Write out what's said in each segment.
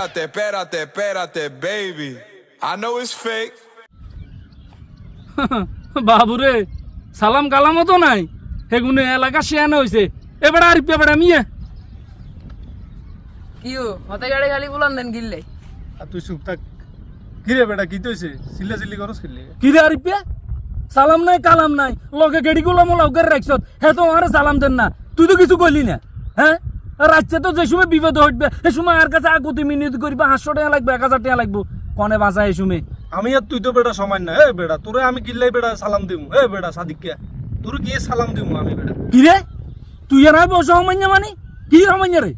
espérate, baby. I know it's fake. বাবুরে সালাম কালামও তো নাই হেগুনে এলাকা শেয়ানো হইছে এবারে আর পেবাড়া মিয়া কিও হতে গাড়ি খালি বলান দেন গিললে আর তুই চুপ থাক কি রে বেটা কি তৈছে চিল্লা চিল্লি করস খেললি কি রে আরিফে সালাম নাই কালাম নাই লগে গেড়ি গুলো মোলাও করে রাখছত হে তো আমারে সালাম দেন না তুই তো কিছু কইলি না হ্যাঁ রাজ্যে তো যে সময় বিপদ হইবে সে সময় আর কাছে আগুতি মিনিট করিবা 500 টাকা লাগবে 1000 টাকা লাগবে কোনে বাঁচা এই সময় আমি আর তুই তো বেটা সমান না এ বেটা তোরে আমি কিল্লাই বেটা সালাম দিমু এ বেটা সাদিকিয়া তোর কি সালাম দিমু আমি বেটা কি রে তুই আর আমি অসামান্য মানে কি সামান্য রে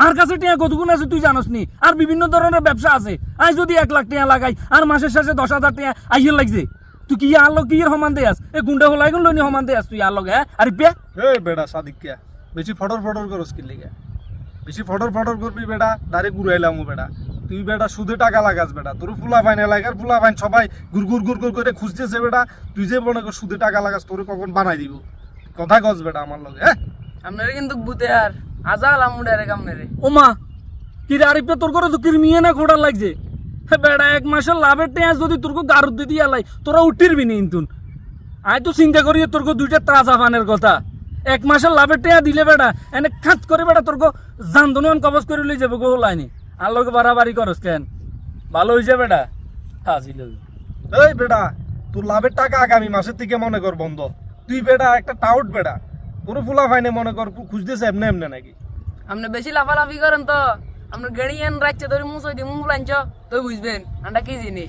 আর কাছে টিয়া কতগুণ আছে তুই জানোস নি আর বিভিন্ন ধরনের ব্যবসা আছে আজ যদি 1 লাখ টাকা লাগাই আর মাসের শেষে 10,000 টাকা আইয়ে লাগছে তুই কি আর লোক কি সমান দে আস এ গুন্ডা হলাই গুন লনি সমান দে আস তুই আর লগে হ্যাঁ আর পে এ বেটা সাদিকিয়া বেশি ফটর করস কিল্লিগা বেশি ফটর করবি বেটা ডাইরেক্ট ঘুরাইলাম বেটা তুই বেটা সুদে টাকা লাগাস বেটা তোর ফুলা ফাইন এলাকার ফুলা ফাইন সবাই গুর করে খুঁজতেছে বেটা তুই যে মনে কর সুদে টাকা লাগাস তোরে কখন বানাই দিব কথা কস বেটা আমার লগে হ্যাঁ আপনারে কিন্তু বুতে আর আজাল আমুডারে কামনেরে ওমা কি রে আরিফে তোর করে তো কিরমিয়ে না খোড়া লাগছে হে বেড়া 1 মাসের লাভের টেয়া যদি তোর গারুদ দিয়ে দিয়ালাই তোরা উঠিরবি নি ইন্তুন আই তো চিন্তা করি তোর দুইটা তাজা পানের কথা 1 মাসের লাভের টেয়া দিলে বেড়া এনে খাত করে বেড়া তোর জানদনুয়ান কবজ করে লই যাবে গো লাইনি আর লোক বাড়াবাড়ি করস কেন ভালো হইছে বেড়া হাসিল এই বেটা তোর লাভের টাকা আগামী মাসের থেকে মনে কর বন্ধ তুই বেটা একটা টাউট বেটা তোর ফুলা ফাইনে মনে কর খুঁজতেছে এমনি নাকি আপনি বেশি লাফালাফি করেন তো আপনার গাড়ি এন রাখছে ধরে মুসই দিয়ে মুখ লাইনছ তো বুঝবেন আন্ডা কি জিনিস